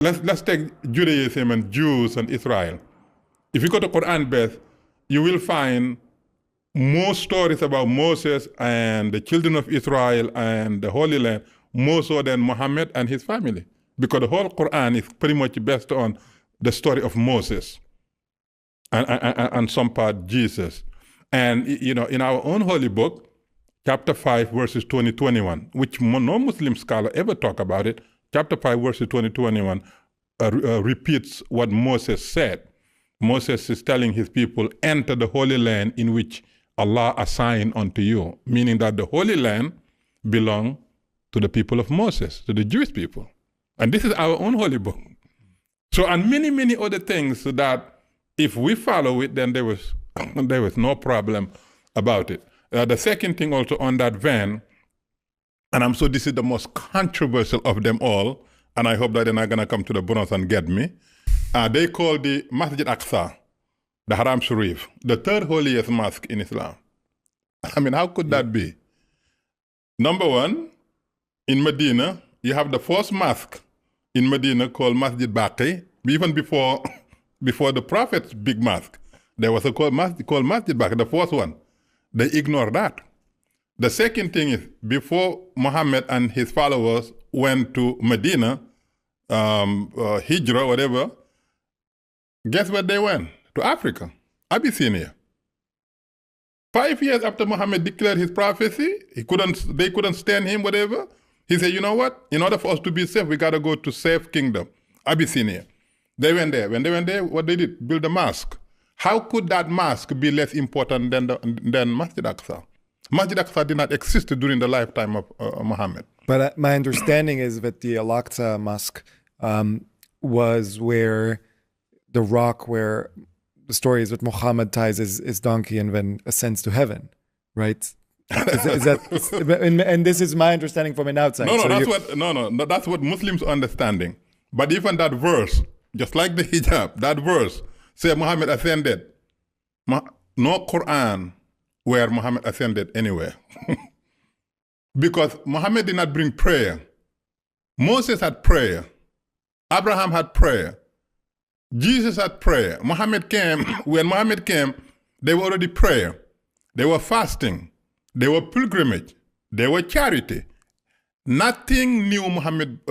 let's take Judaism and Jews and Israel. If you go to Quran base, you will find more stories about Moses and the children of Israel and the Holy Land more so than Muhammad and his family, because the whole Quran is pretty much based on the story of Moses and some part Jesus. And you know, in our own holy book, chapter 5, verses 20-21, which no Muslim scholar ever talk about it, chapter 5, verses 20-21 repeats what Moses said. Moses is telling his people, enter the holy land in which Allah assigned unto you, meaning that the holy land belonged to the people of Moses, to the Jewish people. And this is our own holy book. So, and many, many other things that if we follow it, then there was no problem about it. The second thing also on that van, and I'm sure this is the most controversial of them all, and I hope that they're not going to come to the bonus and get me. They call the Masjid Aqsa, the Haram Sharif, the third holiest mosque in Islam. I mean, how could that be? Number one, in Medina, you have the first mosque in Medina called Masjid Baqi. Even before the Prophet's big mosque, there was a called Masjid Baqi, the first one. They ignore that. The second thing is, before Muhammad and his followers went to Medina, Hijrah, whatever, guess where they went? To Africa, Abyssinia. 5 years after Muhammad declared his prophecy, they couldn't stand him, whatever. He said, you know what? In order for us to be safe, we got to go to safe kingdom, Abyssinia. They went there. When they went there, what they did? Build a mosque. How could that mosque be less important than Masjid Aqsa? Masjid Aqsa did not exist during the lifetime of Muhammad. But my understanding is that the Al-Aqsa Mosque was where the rock where the story is that Muhammad ties his donkey and then ascends to heaven, right? Is that, and this is my understanding from an outside. That's what Muslims understanding. But even that verse, just like the hijab, that verse say Muhammad ascended. No Quran where Muhammad ascended anywhere. Because Muhammad did not bring prayer. Moses had prayer. Abraham had prayer. Jesus had prayer. Muhammad came, when Muhammad came, they were already prayer. They were fasting. They were pilgrimage. They were charity. Nothing new Muhammad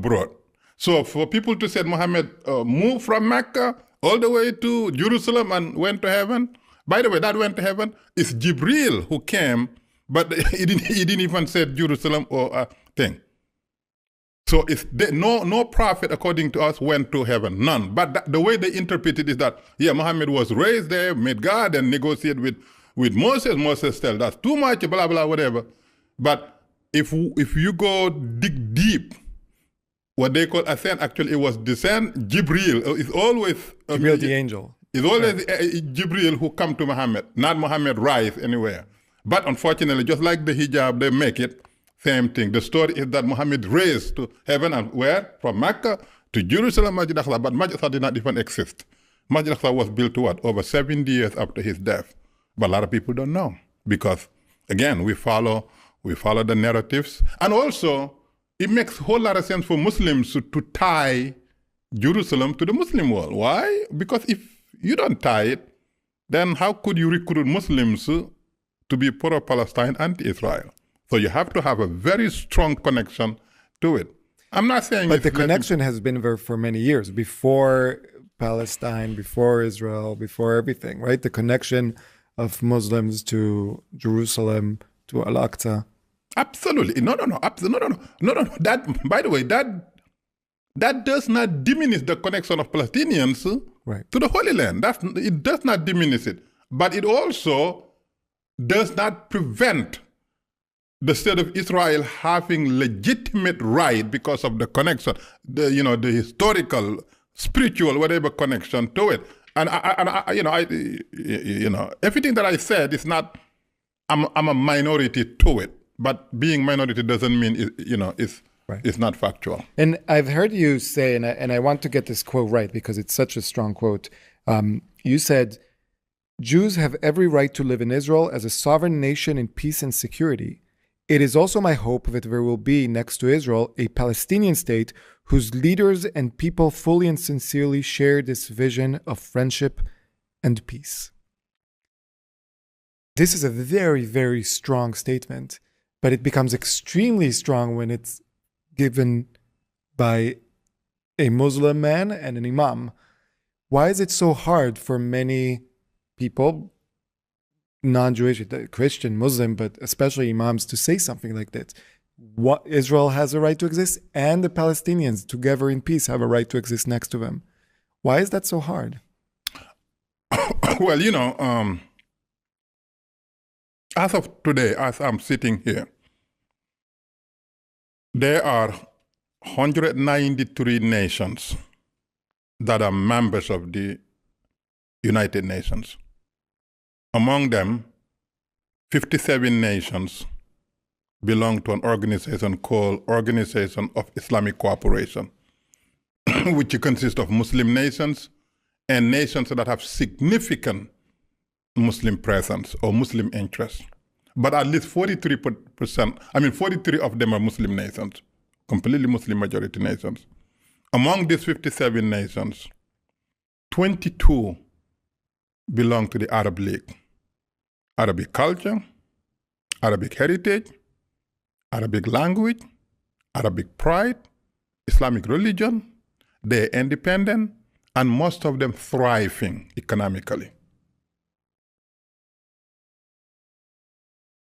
brought. So for people to say Muhammad moved from Mecca all the way to Jerusalem and went to heaven, by the way, that went to heaven is Jibril who came, but he didn't even say Jerusalem or a thing. So no prophet, according to us, went to heaven. None. But the way they interpret it is that, yeah, Muhammad was raised there, met God, and negotiated with Moses. Moses said, that's too much, blah, blah, whatever. But if you go dig deep, what they call ascent, actually it was descent. Jibril is always... Jibril the angel. It's always Jibril who come to Muhammad, not Muhammad rise anywhere. But unfortunately, just like the hijab, they make it, same thing. The story is that Muhammad raised to heaven and where? From Mecca to Jerusalem, Masjid Aqsa. But Masjid Aqsa did not even exist. Masjid Aqsa was built to what? Over 70 years after his death. But a lot of people don't know. Because, again, we follow the narratives. And also, it makes a whole lot of sense for Muslims to tie Jerusalem to the Muslim world. Why? Because if you don't tie it, then how could you recruit Muslims to be pro-Palestine, anti-Israel? So you have to have a very strong connection to it. I'm not saying... But the connection has been there for many years, before Palestine, before Israel, before everything, right? The connection of Muslims to Jerusalem, to Al-Aqsa. Absolutely. No. That, by the way, that does not diminish the connection of Palestinians to the Holy Land. It does not diminish it. But it also does not prevent the state of Israel having legitimate right because of the connection, the historical, spiritual, whatever connection to it. And everything that I said is not. I'm a minority to it, but being minority doesn't mean it's not factual. And I've heard you say, and I want to get this quote right because it's such a strong quote. You said, "Jews have every right to live in Israel as a sovereign nation in peace and security. It is also my hope that there will be, next to Israel, a Palestinian state whose leaders and people fully and sincerely share this vision of friendship and peace. This is a very, very strong statement, but it becomes extremely strong when it's given by a Muslim man and an Imam. Why is it so hard for many people, non-Jewish, Christian, Muslim, but especially Imams, to say something like that? What, Israel has a right to exist, and the Palestinians, together in peace, have a right to exist next to them. Why is that so hard? Well, as of today, as I'm sitting here, there are 193 nations that are members of the United Nations. Among them, 57 nations belong to an organization called Organization of Islamic Cooperation, which consists of Muslim nations and nations that have significant Muslim presence or Muslim interest. But at least 43 of them are Muslim nations, completely Muslim majority nations. Among these 57 nations, 22 belong to the Arab League. Arabic culture, Arabic heritage, Arabic language, Arabic pride, Islamic religion, they're independent, and most of them thriving economically.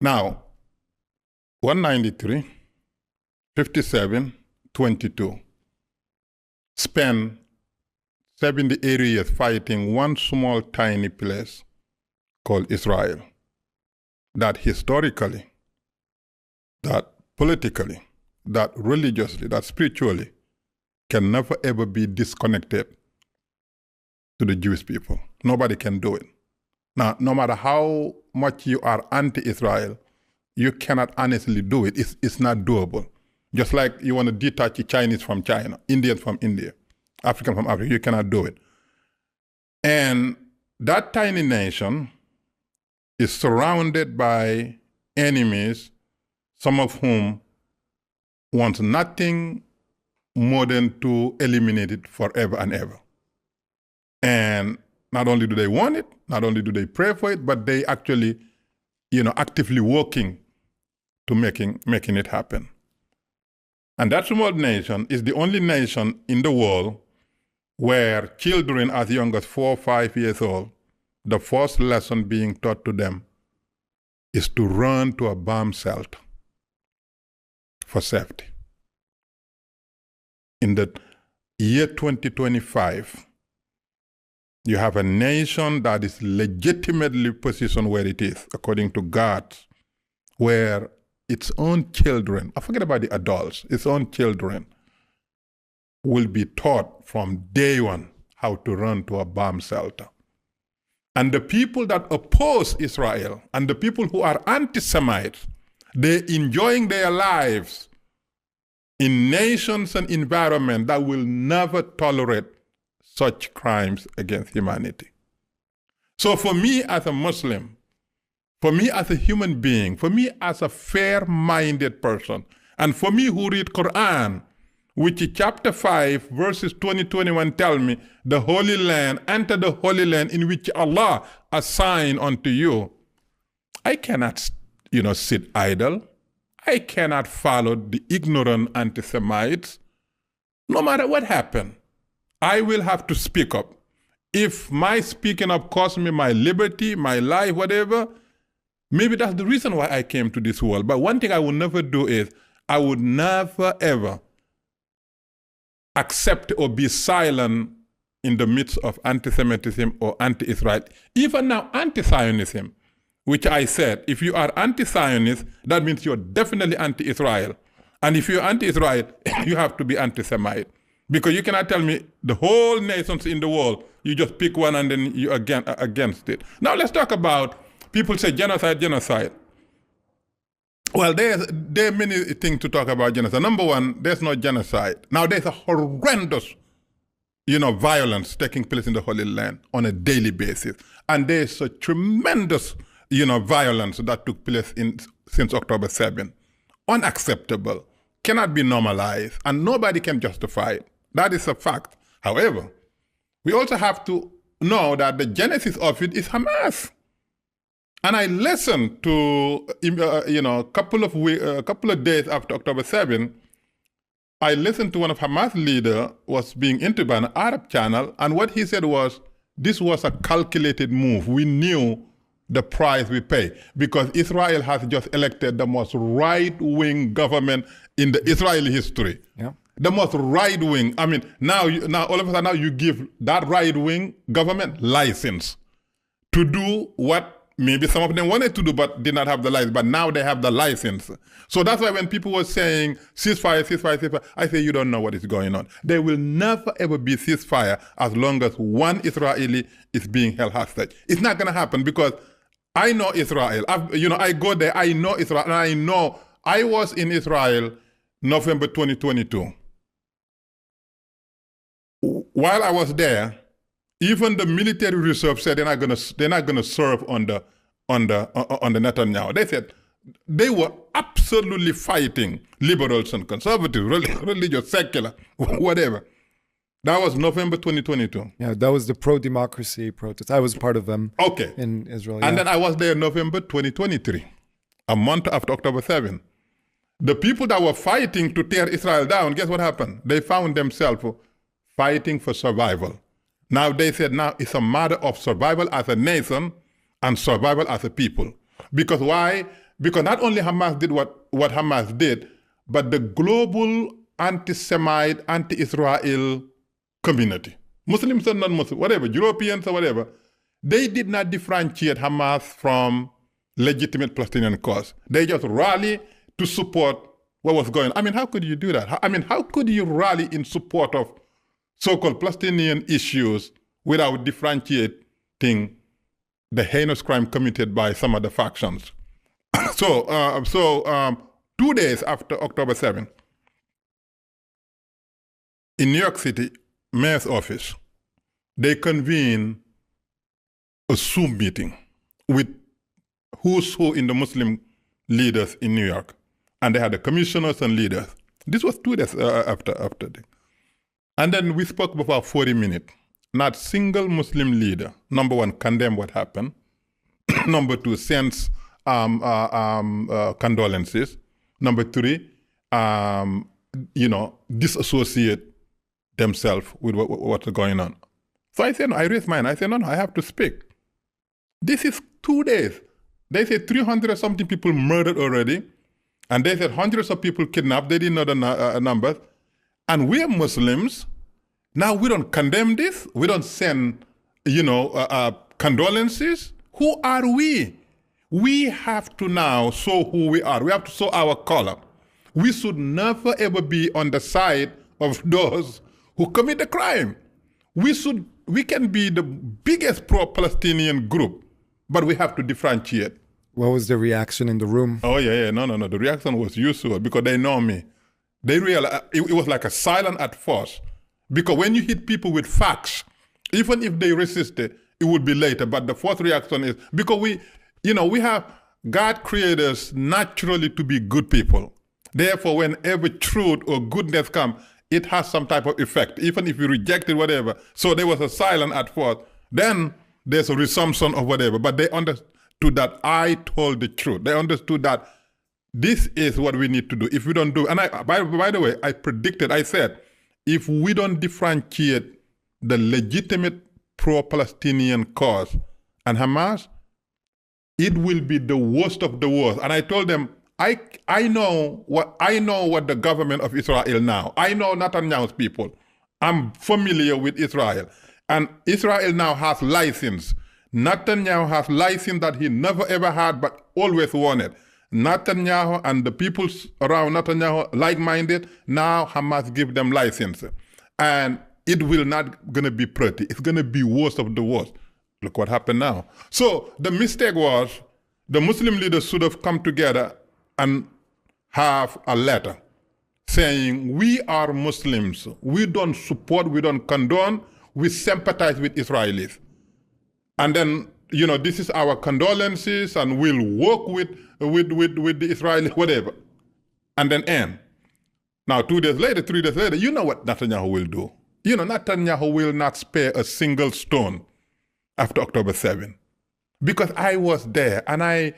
Now, 193, 57, 22 spend 70 years fighting one small tiny place called Israel that historically, that politically, that religiously, that spiritually can never ever be disconnected to the Jewish people. Nobody can do it. Now, no matter how much you are anti-Israel, you cannot honestly do it. It's not doable. Just like you want to detach the Chinese from China, Indians from India, African from Africa, you cannot do it. And that tiny nation is surrounded by enemies, some of whom want nothing more than to eliminate it forever and ever. And not only do they want it, not only do they pray for it, but they actually, actively working to making it happen. And that small nation is the only nation in the world where children as young as 4 or 5 years old, the first lesson being taught to them is to run to a bomb shelter for safety. In the year 2025, you have a nation that is legitimately positioned where it is, according to God, where its own children, I forget about the adults, its own children will be taught from day one how to run to a bomb shelter. And the people that oppose Israel and the people who are anti-Semites, they're enjoying their lives in nations and environments that will never tolerate such crimes against humanity. So for me as a Muslim, for me as a human being, for me as a fair-minded person, and for me who read Quran, which chapter 5, verses 20-21 tell me, the Holy Land, enter the Holy Land in which Allah assigned unto you. I cannot, sit idle. I cannot follow the ignorant anti-Semites. No matter what happened, I will have to speak up. If my speaking up costs me my liberty, my life, whatever, maybe that's the reason why I came to this world. But one thing I will never do is, I would never, ever accept or be silent in the midst of anti-Semitism or anti-Israel. Even now, anti-Zionism, which I said, if you are anti-Zionist, that means you're definitely anti-Israel. And if you're anti-Israel, you have to be anti-Semite. Because you cannot tell me the whole nations in the world, you just pick one and then you're against it. Now let's talk about, people say genocide, genocide. Well, there are many things to talk about genocide. Number one, there's no genocide. Now there's a horrendous, violence taking place in the Holy Land on a daily basis. And there's a tremendous, violence that took place since October 7. Unacceptable. cannot be normalized, and nobody can justify it. That is a fact. However, we also have to know that the genesis of it is Hamas. And I listened to, a couple of days after October 7, I listened to one of Hamas leader was being interviewed by an Arab channel, and what he said was, this was a calculated move. We knew the price we pay because Israel has just elected the most right-wing government in the Israeli history. Yeah. The most right-wing. I mean, now all of a sudden now you give that right-wing government license to do what maybe some of them wanted to do but did not have the license, but now they have the license. So that's why when people were saying ceasefire, ceasefire, ceasefire, I say you don't know what is going on. There will never ever be ceasefire as long as one Israeli is being held hostage. It's not going to happen because I know Israel. I go there, I know Israel, and I know I was in Israel November 2022. While I was there, even the military reserve said they're not gonna serve under Netanyahu. They said they were absolutely fighting liberals and conservatives, religious, secular, whatever. That was November 2022. Yeah, that was the pro-democracy protest. I was part of them. Okay. In Israel. And then I was there November 2023, a month after October 7. The people that were fighting to tear Israel down, guess what happened? They found themselves fighting for survival. Now they said now it's a matter of survival as a nation and survival as a people. Because why? Because not only Hamas did what Hamas did, but the global anti-Semite, anti-Israel community, Muslims and non-Muslims, whatever, Europeans or whatever, they did not differentiate Hamas from legitimate Palestinian cause. They just rally to support what was going on. I mean, how could you do that? I mean, how could you rally in support of so-called Palestinian issues without differentiating the heinous crime committed by some of the factions? So 2 days after October 7, in New York City, mayor's office, they convened a Zoom meeting with who's who in the Muslim leaders in New York. And they had the commissioners and leaders. This was 2 days after that. And then we spoke for about 40 minutes. Not single Muslim leader, number one, condemned what happened. Number two, sends condolences. Number three, disassociate themselves with what's going on. So I said, no, I raised mine. I said, no, I have to speak. This is 2 days. They said 300 something people murdered already. And they said hundreds of people kidnapped. They didn't know the numbers. And we are Muslims. Now we don't condemn this. We don't send, condolences. Who are we? We have to now show who we are. We have to show our color. We should never ever be on the side of those who commit the crime. We can be the biggest pro-Palestinian group, but we have to differentiate. What was the reaction in the room? Oh, yeah. No. The reaction was usual because they know me. They realized it was like a silent at first. Because when you hit people with facts, even if they resisted, it would be later. But the first reaction is, because we have God created us naturally to be good people. Therefore, whenever truth or goodness comes, it has some type of effect, even if you reject it, whatever. So there was a silence at first. Then there's a resumption of whatever. But they understood that I told the truth. They understood that this is what we need to do. If we don't do, and by the way, I predicted, I said, if we don't differentiate the legitimate pro-Palestinian cause and Hamas, it will be the worst of the worst. And I told them, I know what the government of Israel now. I know Netanyahu's people. I'm familiar with Israel. And Israel now has license. Netanyahu has license that he never ever had but always wanted. Netanyahu and the people around Netanyahu, like-minded, now Hamas give them license. And it will not going to be pretty. It's going to be worst of the worst. Look what happened now. So the mistake was the Muslim leaders should have come together and have a letter saying, we are Muslims. We don't support, we don't condone, we sympathize with Israelis. And then, this is our condolences and we'll work with the Israelis, whatever. And then end. Now, 2 days later, 3 days later, you know what Netanyahu will do. Netanyahu will not spare a single stone after October 7. Because I was there and I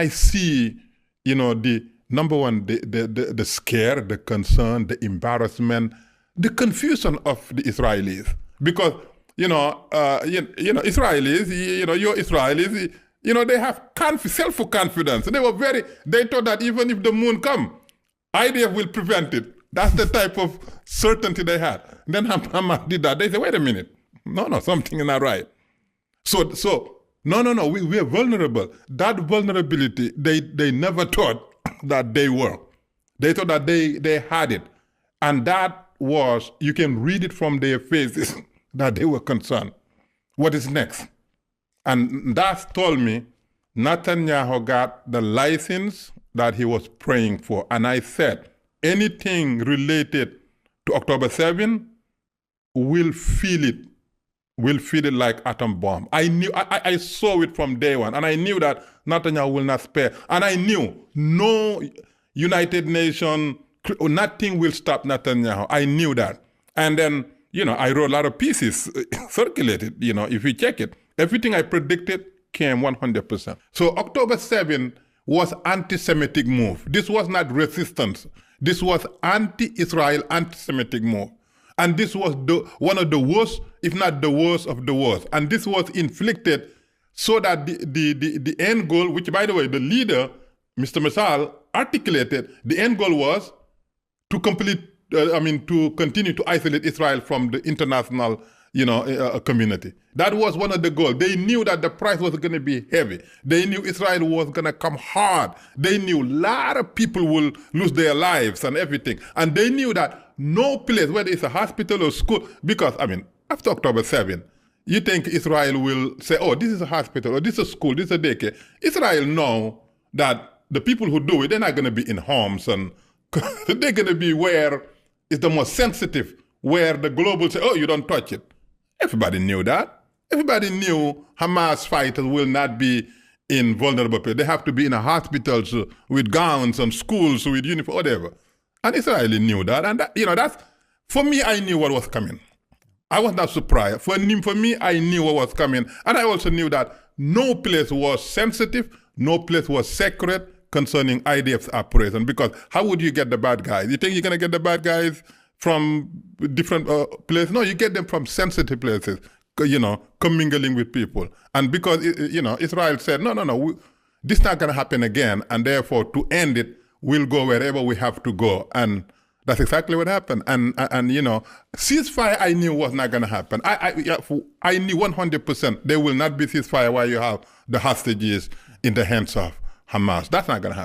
see, the number one, the scare, the concern, the embarrassment, the confusion of the Israelis. Because, Israelis, you're Israelis, they have self-confidence. They thought that even if the moon come, IDF will prevent it. That's the type of certainty they had. Then Hamas did that. They said, wait a minute. No, something is not right. So no, we are vulnerable. That vulnerability, they never thought that they were. They thought that they had it. And that was, you can read it from their faces, that they were concerned. What is next? And that told me Netanyahu got the license that he was praying for. And I said, anything related to October 7 will feel it like atom bomb. I saw it from day one, and I knew that Netanyahu will not spare. And I knew no United Nations, nothing will stop Netanyahu. I knew that. And then, I wrote a lot of pieces, circulated, if you check it. Everything I predicted came 100%. So October 7 was anti-Semitic move. This was not resistance. This was anti-Israel, anti-Semitic move. And this was one of the worst, if not the worst of the worst. And this was inflicted so that the end goal, which, by the way, the leader, Mr. Mashal, articulated, the end goal was to to continue to isolate Israel from the international, community. That was one of the goals. They knew that the price was going to be heavy. They knew Israel was going to come hard. They knew a lot of people will lose their lives and everything. And they knew that no place, whether it's a hospital or school, because, after October 7, you think Israel will say, oh, this is a hospital, or this is a school, this is a daycare. Israel know that the people who do it, they're not going to be in homes, and they're going to be where it's the most sensitive, where the global say, oh, you don't touch it. Everybody knew that. Everybody knew Hamas fighters will not be in vulnerable places. They have to be in a hospitals with gowns and schools with uniform, whatever. And Israel knew that. And that's, for me, I knew what was coming. I was not surprised. For me, I knew what was coming. And I also knew that no place was sensitive, no place was sacred concerning IDF's operation. Because how would you get the bad guys? You think you're going to get the bad guys from different places? No, you get them from sensitive places, commingling with people. And because, Israel said, no, this is not going to happen again. And therefore, to end it, we'll go wherever we have to go. And that's exactly what happened. And ceasefire I knew was not going to happen. I knew 100% there will not be ceasefire while you have the hostages in the hands of Hamas. That's not going to happen.